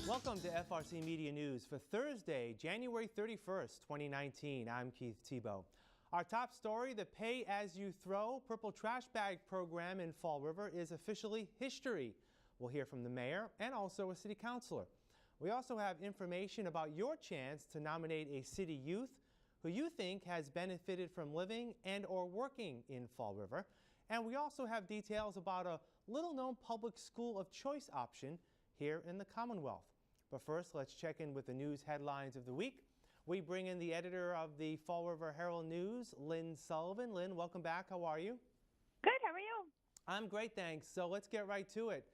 Welcome to FRC Media News for Thursday, January 31st, 2019. I'm Keith Tebow. Our top story, the Pay As You Throw Purple Trash Bag program in Fall River is officially history. We'll hear from the mayor and also a city councilor. We also have information about your chance to nominate a city youth who you think has benefited from living and or working in Fall River. And we also have details about a little-known public school of choice option here in the Commonwealth. But first, let's check in with the news headlines of the week. We bring in the editor of the Fall River Herald News, Lynn Sullivan. Lynn, welcome back. How are you? Good. How are you? I'm great, thanks. So let's get right to it.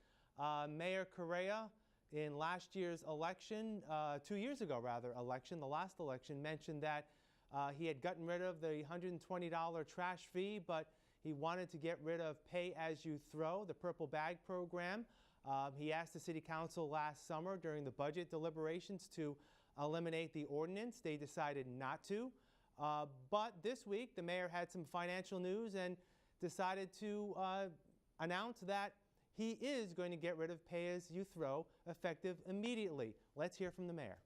Mayor Correa, in last year's election, 2 years ago rather, the last election, mentioned that he had gotten rid of the $120 trash fee, but he wanted to get rid of Pay As You Throw, the purple bag program. He asked the city council last summer during the budget deliberations to eliminate the ordinance. They decided not to. But this week, the mayor had some financial news and decided to announce that he is going to get rid of Pay As You Throw effective immediately. Let's hear from the mayor.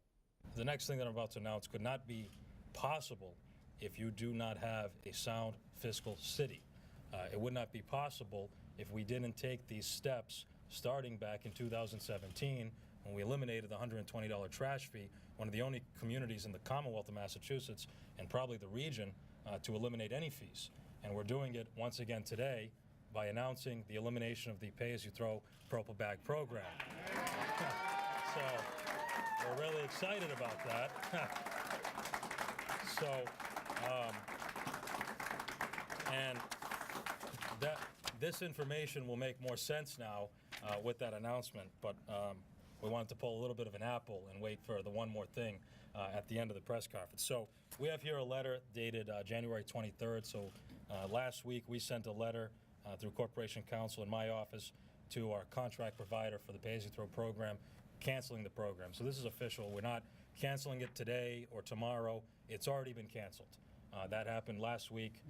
The next thing that I'm about to announce could not be possible if you do not have a sound fiscal city. It would not be possible if we didn't take these steps starting back in 2017 when we eliminated the $120 trash fee, one of the only communities in the Commonwealth of Massachusetts and probably the region to eliminate any fees. And we're doing it once again today by announcing the elimination of the Pay As You Throw purple bag program. So we're really excited about that. And this information will make more sense now with that announcement, but we wanted to pull a little bit of an apple and wait for the one more thing at the end of the press conference. So we have here a letter dated January 23rd. So last week we sent a letter through Corporation Counsel in my office to our contract provider for the Pay As You Throw program, canceling the program. So this is official. We're not canceling it today or tomorrow. It's already been canceled. That happened last week.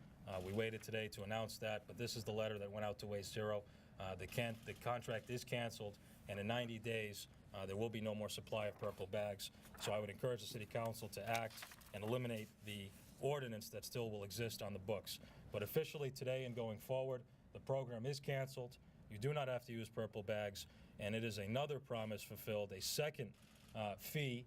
We waited today to announce that, but this is the letter that went out to Waste Zero. The contract is canceled, and in 90 days, there will be no more supply of purple bags. So I would encourage the City Council to act and eliminate the ordinance that still will exist on the books. But officially today and going forward, the program is canceled. You do not have to use purple bags, and it is another promise fulfilled, a second fee,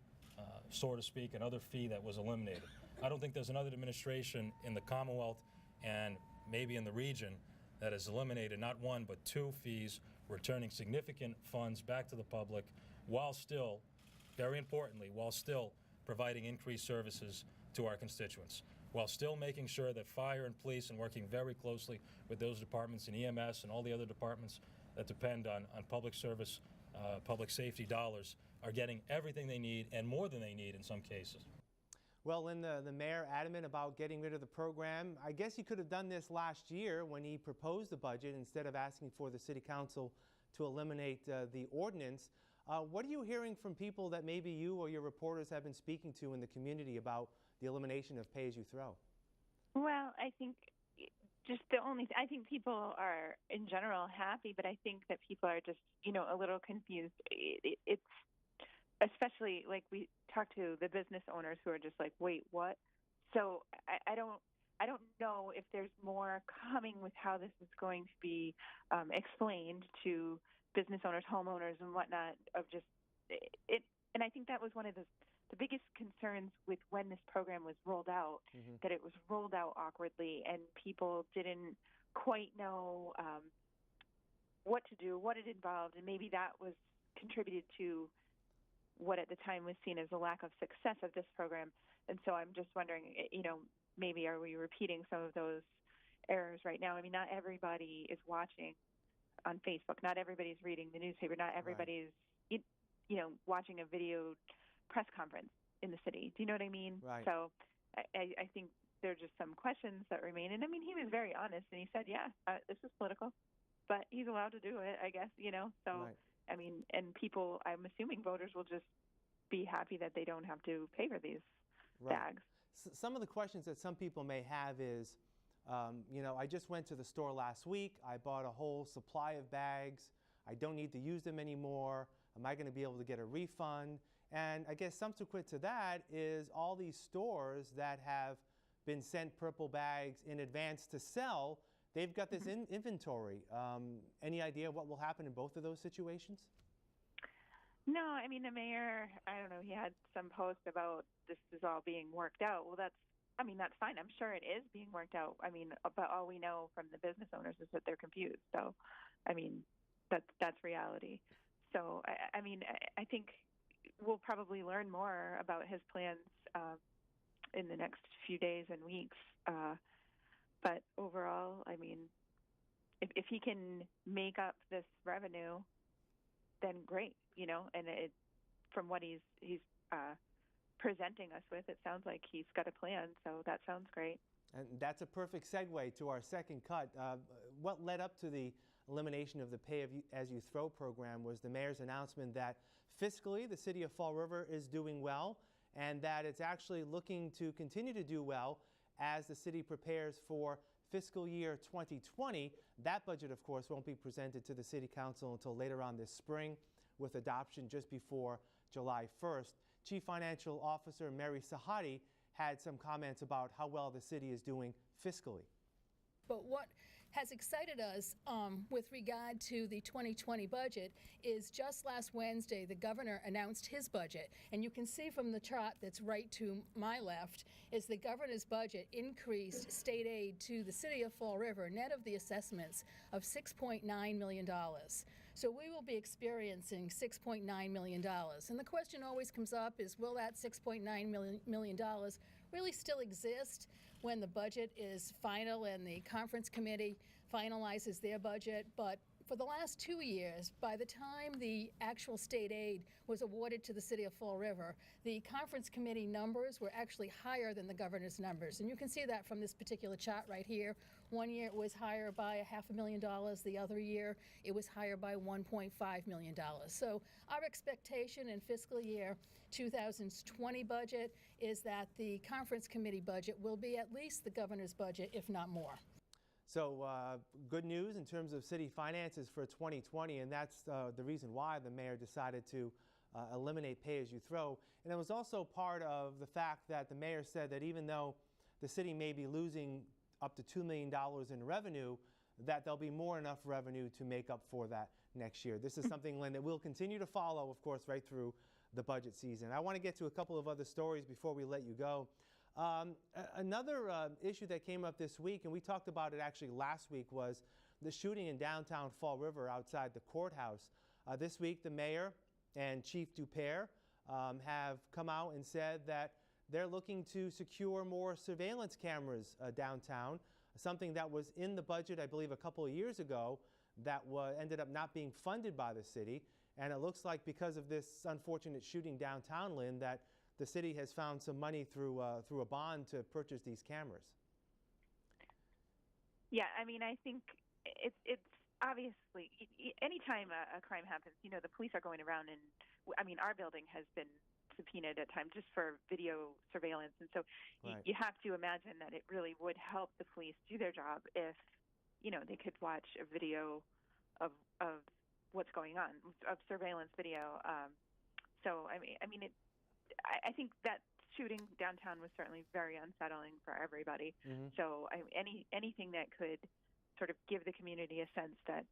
so to speak, another fee that was eliminated. I don't think there's another administration in the Commonwealth and maybe in the region that has eliminated not one but two fees, returning significant funds back to the public while still, very importantly, while still providing increased services to our constituents, while still making sure that fire and police, and working very closely with those departments in EMS and all the other departments that depend on public service, public safety dollars, are getting everything they need and more than they need in some cases. Well, Lynn, the mayor adamant about getting rid of the program. I guess he could have done this last year when he proposed the budget instead of asking for the city council to eliminate the ordinance. What are you hearing from people that maybe you or your reporters have been speaking to in the community about the elimination of Pay As You Throw? Well, I think I think people are in general happy, but I think that people are just, a little confused. It's especially like we talk to the business owners who are just like, wait, what? So I don't know if there's more coming with how this is going to be explained to business owners, homeowners, and whatnot. Of just it, and I think that was one of the biggest concerns with when this program was rolled out, that it was rolled out awkwardly, and people didn't quite know what to do, what it involved, and maybe that was contributed to what at the time was seen as a lack of success of this program. And so I'm just wondering, maybe are we repeating some of those errors right now? I mean, not everybody is watching on Facebook. Not everybody's reading the newspaper. Not everybody's, watching a video press conference in the city. Do you know what I mean? Right. So I think there are just some questions that remain. And I mean, he was very honest, and he said, this is political, but he's allowed to do it, I guess, So, right. I mean, and people, I'm assuming voters will just be happy that they don't have to pay for these bags. Some of the questions that some people may have is, I just went to the store last week. I bought a whole supply of bags. I don't need to use them anymore? Am I going to be able to get a refund? And I guess subsequent to that is all these stores that have been sent purple bags in advance to sell, they've got this inventory. Any idea what will happen in both of those situations? No, I mean, the mayor, I don't know, he had some post about this is all being worked out. Well, that's fine. I'm sure it is being worked out. I mean, but all we know from the business owners is that they're confused. So, I mean, that's reality. So, I think we'll probably learn more about his plans in the next few days and weeks. But overall, I mean, if he can make up this revenue, then great, and from what he's presenting us with, it sounds like he's got a plan, so that sounds great. And that's a perfect segue to our second cut. What led up to the elimination of the Pay As You Throw program was the mayor's announcement that fiscally the city of Fall River is doing well, and that it's actually looking to continue to do well as the city prepares for fiscal year 2020. That budget, of course, won't be presented to the City Council until later on this spring, with adoption just before July 1st. Chief Financial Officer Mary Sahadi had some comments about how well the city is doing fiscally. But what has excited us with regard to the 2020 budget is just last Wednesday, the governor announced his budget. And you can see from the chart that's right to my left is the governor's budget increased state aid to the city of Fall River, net of the assessments, of $6.9 million. So we will be experiencing $6.9 million. And the question always comes up is, will that $6.9 million really still exist when the budget is final and the conference committee finalizes their budget? But for the last 2 years, by the time the actual state aid was awarded to the city of Fall River, the conference committee numbers were actually higher than the governor's numbers. And you can see that from this particular chart right here. One year it was higher by $500,000. The other year it was higher by $1.5 million. So our expectation in fiscal year 2020 budget is that the conference committee budget will be at least the governor's budget, if not more. So good news in terms of city finances for 2020, and that's the reason why the mayor decided to eliminate Pay As You Throw. And it was also part of the fact that the mayor said that even though the city may be losing up to $2 million in revenue, that there'll be more enough revenue to make up for that next year. This is something, Lynn, that we'll continue to follow, of course, right through the budget season. I want to get to a couple of other stories before we let you go. Another issue that came up this week, and we talked about it actually last week, was the shooting in downtown Fall River outside the courthouse. This week, the mayor and Chief Dupere have come out and said that they're looking to secure more surveillance cameras downtown, something that was in the budget, I believe, a couple of years ago that ended up not being funded by the city. And it looks like because of this unfortunate shooting downtown, Lynn, that the city has found some money through a bond to purchase these cameras. Yeah, I mean, I think it's obviously anytime a crime happens, the police are going around, and I mean, our building has been subpoenaed at times just for video surveillance, and so right. you have to imagine that it really would help the police do their job if they could watch a video of what's going on, of surveillance video. So I mean, I think that shooting downtown was certainly very unsettling for everybody. Mm-hmm. So anything that could sort of give the community a sense that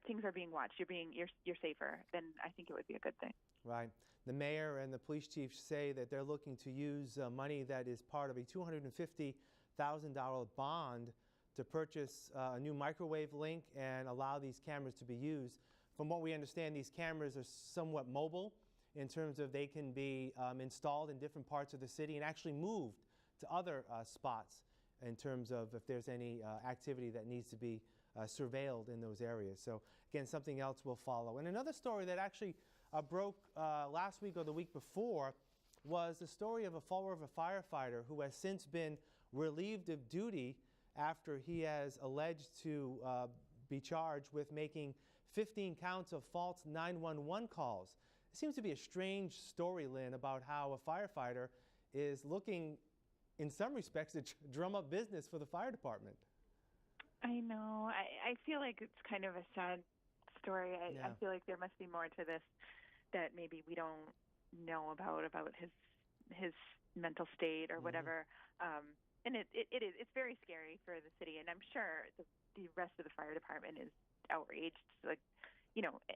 things are being watched, you're safer, then I think it would be a good thing. Right. The mayor and the police chief say that they're looking to use money that is part of a $250,000 bond to purchase a new microwave link and allow these cameras to be used. From what we understand, these cameras are somewhat mobile in terms of they can be installed in different parts of the city and actually moved to other spots in terms of if there's any activity that needs to be surveilled in those areas. So again, something else we'll follow. And another story that actually broke last week or the week before was the story of a Fall River firefighter who has since been relieved of duty after he has alleged to be charged with making 15 counts of false 911 calls. It seems to be a strange story, Lynn, about how a firefighter is looking, in some respects, to drum up business for the fire department. I know. I feel like it's kind of a sad story. Yeah. I feel like there must be more to this that maybe we don't know about his mental state or whatever. And it's very scary for the city, and I'm sure the rest of the fire department is outraged. Like,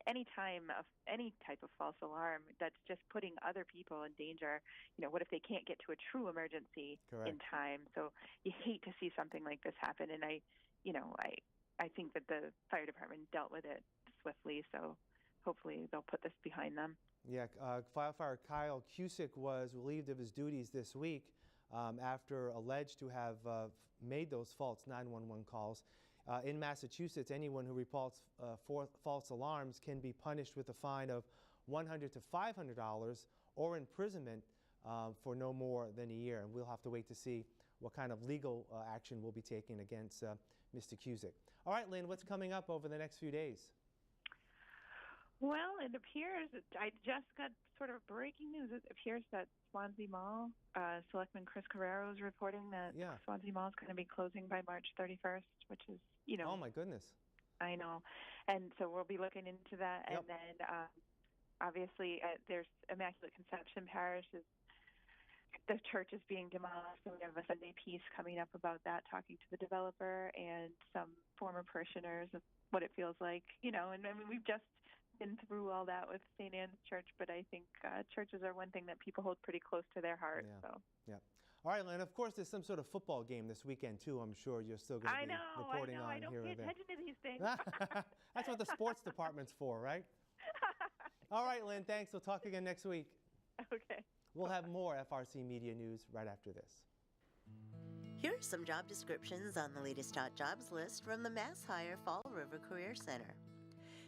any time of any type of false alarm, that's just putting other people in danger. What if they can't get to a true emergency in time? So you hate to see something like this happen, and I think that the fire department dealt with it swiftly. So hopefully they'll put this behind them. Yeah, firefighter Kyle Cusick was relieved of his duties this week after alleged to have made those false 911 calls. In Massachusetts, anyone who reports false alarms can be punished with a fine of $100 to $500 or imprisonment for no more than a year. And we'll have to wait to see what kind of legal action will be taken against Mr. Cusick. All right, Lynn, what's coming up over the next few days? Well, it appears, I just got sort of breaking news. It appears that Swansea Mall, Selectman Chris Carrero is reporting that Swansea Mall is going to be closing by March 31st, which is, Oh, my goodness. I know. And so we'll be looking into that. Yep. And then, obviously, there's Immaculate Conception Parish. The church is being demolished, so we have a Sunday piece coming up about that, talking to the developer and some former parishioners of what it feels like, and I mean, we've just been through all that with St. Anne's Church, but I think churches are one thing that people hold pretty close to their heart. Yeah. So. Yeah. All right, Lynn, of course, there's some sort of football game this weekend, too. I'm sure you're still going to be reporting on here or there. I don't pay attention to these things. That's what the sports department's for, right? All right, Lynn, thanks. We'll talk again next week. Okay. We'll have more FRC Media News right after this. Here are some job descriptions on the latest hot jobs list from the Mass Hire Fall River Career Center.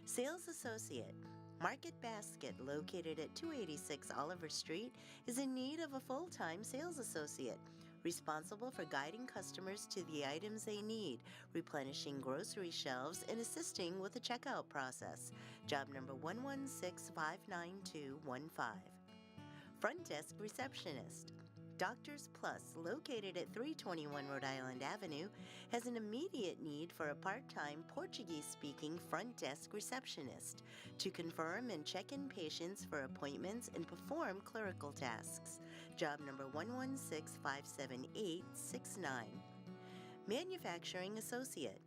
Sales Associate. Market Basket, located at 286 Oliver Street, is in need of a full-time sales associate, responsible for guiding customers to the items they need, replenishing grocery shelves, and assisting with the checkout process. Job number 116-59215. Front Desk Receptionist. Doctors Plus, located at 321 Rhode Island Avenue, has an immediate need for a part-time Portuguese-speaking front desk receptionist to confirm and check in patients for appointments and perform clerical tasks. Job number 116-57869. Manufacturing Associate.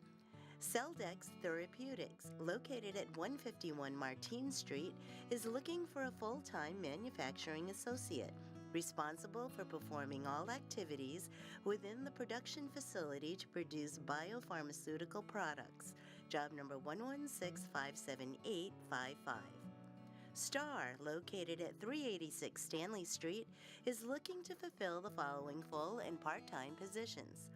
Celldex Therapeutics, located at 151 Martine Street, is looking for a full-time manufacturing associate, responsible for performing all activities within the production facility to produce biopharmaceutical products. Job number 116-57855. Star, located at 386 Stanley Street, is looking to fulfill the following full and part-time positions.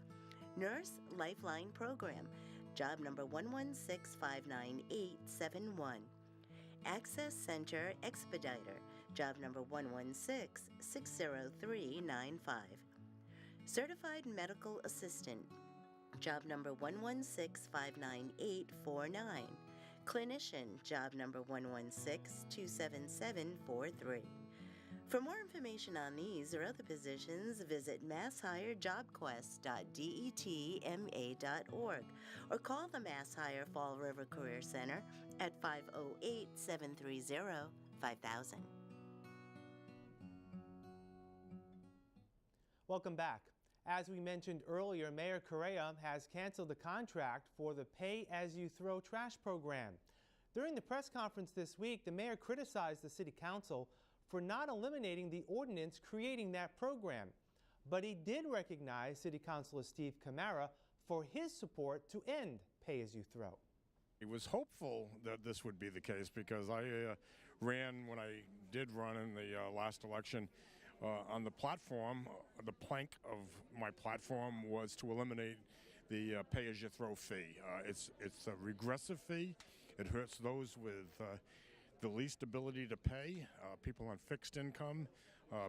Nurse Lifeline Program. Job number 116-59871. Access Center Expediter. Job number 116-60395. Certified Medical Assistant. Job number 116-59849. Clinician. Job number 116-27743. For more information on these or other positions, visit masshiredjobquest.detma.org or call the Mass Hire Fall River Career Center at 508-730-5000. Welcome back. As we mentioned earlier, Mayor Correa has canceled the contract for the Pay-As-You-Throw trash program. During the press conference this week, the mayor criticized the City Council for not eliminating the ordinance creating that program. But he did recognize City Councilor Steve Camara for his support to end Pay-As-You-Throw. He was hopeful that this would be the case because I ran, when I did run in the last election, on the platform, the plank of my platform was to eliminate the pay-as-you-throw fee. It's a regressive fee. It hurts those with the least ability to pay, people on fixed income,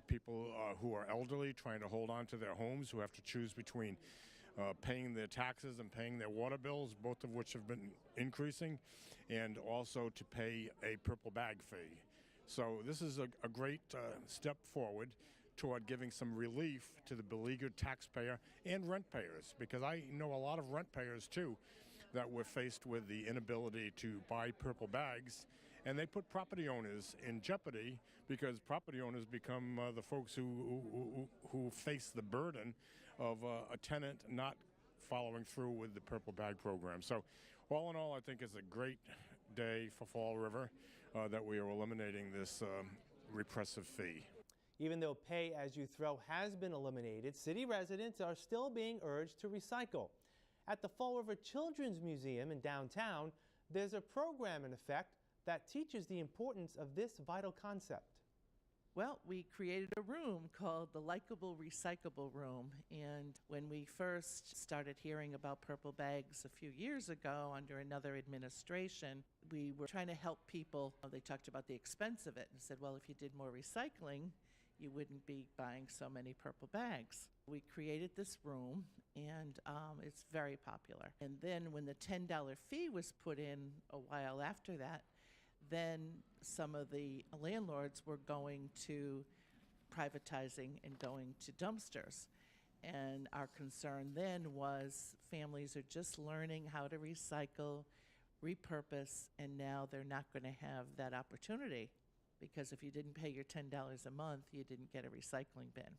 people who are elderly trying to hold on to their homes, who have to choose between paying their taxes and paying their water bills, both of which have been increasing, and also to pay a purple bag fee. So this is a great step forward toward giving some relief to the beleaguered taxpayer and rent payers, because I know a lot of rent payers too that were faced with the inability to buy purple bags, and they put property owners in jeopardy because property owners become the folks who face the burden of a tenant not following through with the purple bag program. So all in all, I think it's a great day for Fall River that we are eliminating this repressive fee. Even though pay as you throw has been eliminated, city residents are still being urged to recycle. At the Fall River Children's Museum in downtown, there's a program in effect that teaches the importance of this vital concept. Well, we created a room called the Likeable Recyclable Room, and when we first started hearing about purple bags a few years ago under another administration, we were trying to help people. They talked about the expense of it and said, well, if you did more recycling, you wouldn't be buying so many purple bags. We created this room, and it's very popular. And then when the $10 fee was put in a while after that, then some of the landlords were going to privatizing and going to dumpsters. And our concern then was families are just learning how to recycle, repurpose, and now they're not going to have that opportunity, because if you didn't pay your $10 a month, you didn't get a recycling bin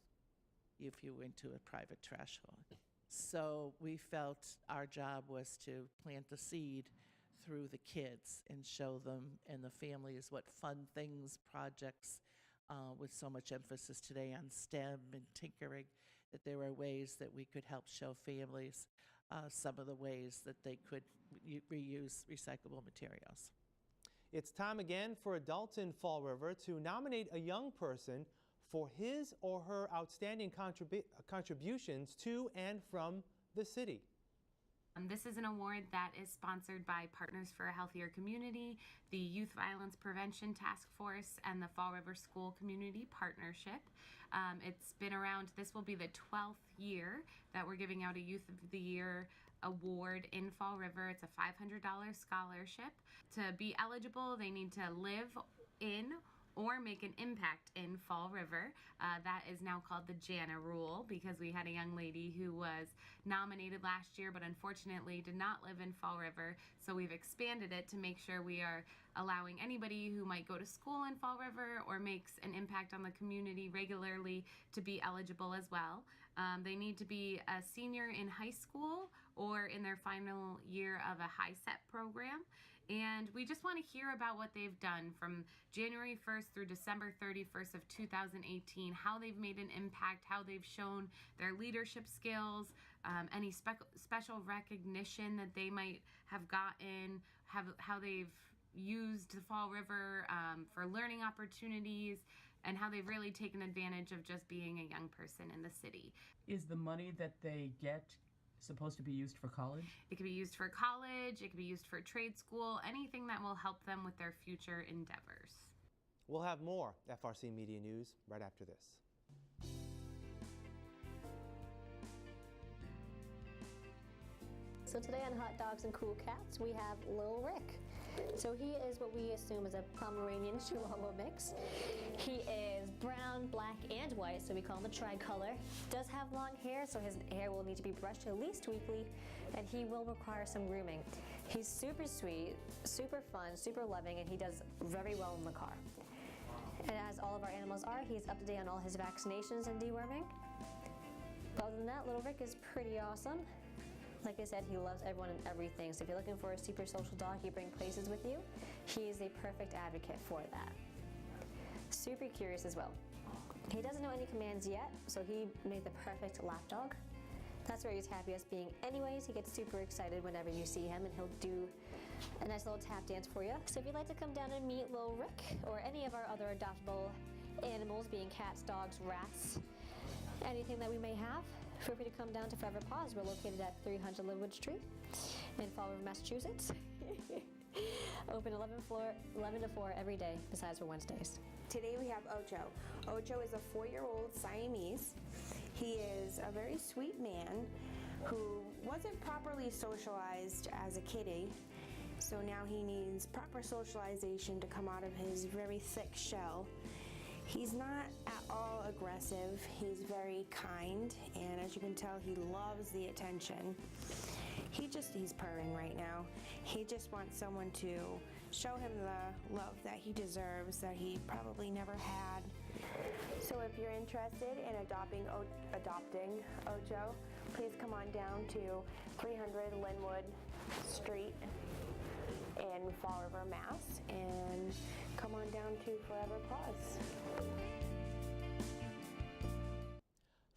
if you went to a private trash hauler. So we felt our job was to plant the seed through the kids and show them and the families what fun things, projects, with so much emphasis today on STEM and tinkering, that there are ways that we could help show families some of the ways that they could reuse recyclable materials. It's time again for adults in Fall River to nominate a young person for his or her outstanding contributions to and from the city. This is an award that is sponsored by Partners for a Healthier Community, the Youth Violence Prevention Task Force, and the Fall River School Community Partnership. It's been around, this will be the 12th year that we're giving out a Youth of the Year award in Fall River. It's a $500 scholarship. To be eligible, they need to live in or make an impact in Fall River. That is now called the Jana Rule, because we had a young lady who was nominated last year but unfortunately did not live in Fall River, so we've expanded it to make sure we are allowing anybody who might go to school in Fall River or makes an impact on the community regularly to be eligible as well. They need to be a senior in high school or in their final year of a high-set program. And we just want to hear about what they've done from January 1st through December 31st of 2018, how they've made an impact, how they've shown their leadership skills, any special recognition that they might have gotten, how they've used the Fall River for learning opportunities, and how they've really taken advantage of just being a young person in the city. Is the money that they get supposed to be used for college? It could be used for college, it could be used for trade school, anything that will help them with their future endeavors. We'll have more FRC Media News right after this. So today on Hot Dogs and Cool Cats, we have Lil Rick. So he is what we assume is a Pomeranian Chihuahua mix. He is brown, black, and white, so we call him a tricolor. Does have long hair, so his hair will need to be brushed at least weekly, and he will require some grooming. He's super sweet, super fun, super loving, and he does very well in the car. And as all of our animals are, he's up to date on all his vaccinations and deworming. But other than that, Little Rick is pretty awesome. Like I said, he loves everyone and everything, so if you're looking for a super social dog you bring places with you, he is a perfect advocate for that. Super curious as well. He doesn't know any commands yet, so he made the perfect lap dog. That's where he's happiest being anyways. He gets super excited whenever you see him, and he'll do a nice little tap dance for you. So if you'd like to come down and meet Lil Rick, or any of our other adoptable animals, being cats, dogs, rats, anything that we may have, feel free to come down to Forever Paws. We're located at 300 Linwood Street in Fall River, Massachusetts. Open 11 to 4 every day, besides for Wednesdays. Today we have Ocho. Ocho is a 4-year-old Siamese. He is a very sweet man who wasn't properly socialized as a kitty, so now he needs proper socialization to come out of his very thick shell. He's not at all aggressive. He's very kind, and as you can tell, he loves the attention. He's purring right now. He just wants someone to show him the love that he deserves, that he probably never had. So if you're interested in adopting Ojo, please come on down to 300 Linwood Street in Fall River, Mass, and come on down to Forever Paws.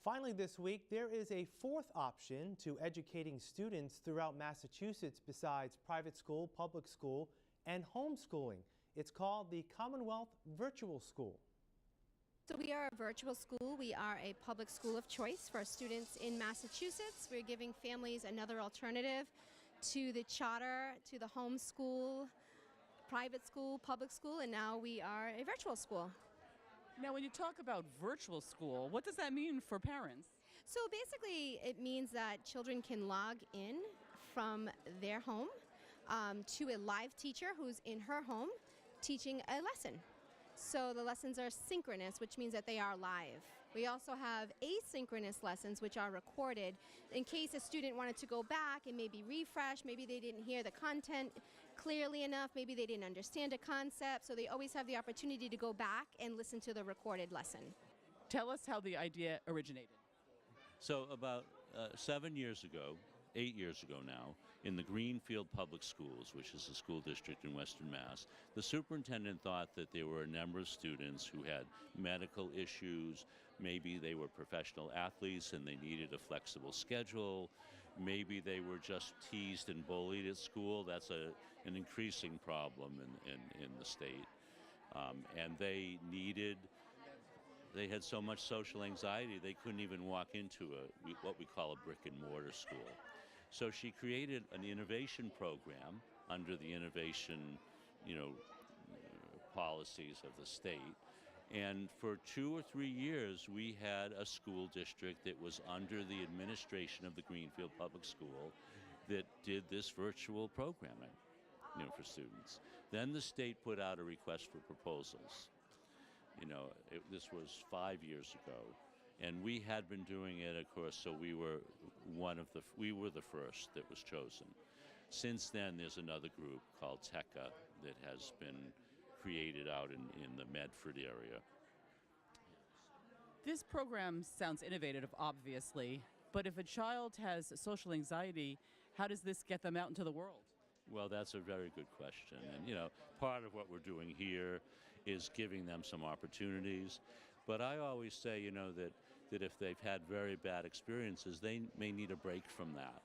Finally this week, there is a fourth option to educating students throughout Massachusetts besides private school, public school, and homeschooling. It's called the Commonwealth Virtual School. So we are a virtual school. We are a public school of choice for students in Massachusetts. We're giving families another alternative to the charter, to the homeschool, private school, public school, and now we are a virtual school. Now, when you talk about virtual school, what does that mean for parents? So basically, it means that children can log in from their home to a live teacher who's in her home teaching a lesson. So the lessons are synchronous, which means that they are live. We also have asynchronous lessons, which are recorded in case a student wanted to go back and maybe refresh, maybe they didn't hear the content clearly enough, maybe they didn't understand a concept, so they always have the opportunity to go back and listen to the recorded lesson. Tell us how the idea originated. So about 7 years ago, 8 years ago now, in the Greenfield Public Schools, which is a school district in Western Mass, the superintendent thought that there were a number of students who had medical issues. Maybe they were professional athletes and they needed a flexible schedule. Maybe they were just teased and bullied at school. That's an increasing problem in the state. And they had so much social anxiety they couldn't even walk into what we call a brick and mortar school. So she created an innovation program under the innovation, policies of the state. And for 2 or 3 years, we had a school district that was under the administration of the Greenfield Public School that did this virtual programming, for students. Then the state put out a request for proposals. This was 5 years ago. And we had been doing it, of course, so we were the first that was chosen. Since then, there's another group called TECA that has been created out in the Medford area. This program sounds innovative, obviously, but if a child has social anxiety, how does this get them out into the world? Well, that's a very good question. And, part of what we're doing here is giving them some opportunities. But I always say, that if they've had very bad experiences, they may need a break from that,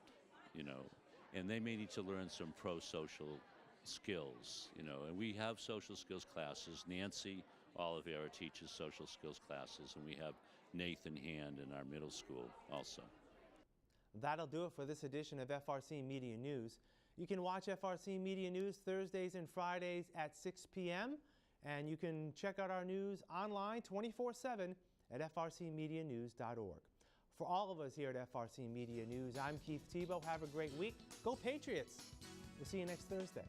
and they may need to learn some pro-social skills, and we have social skills classes. Nancy Oliveira teaches social skills classes, and we have Nathan Hand in our middle school also. That'll do it for this edition of FRC Media News. You can watch FRC Media News Thursdays and Fridays at 6 p.m., and you can check out our news online 24/7 at frcmedianews.org. For all of us here at FRC Media News, I'm Keith Tebow. Have a great week. Go Patriots! We'll see you next Thursday.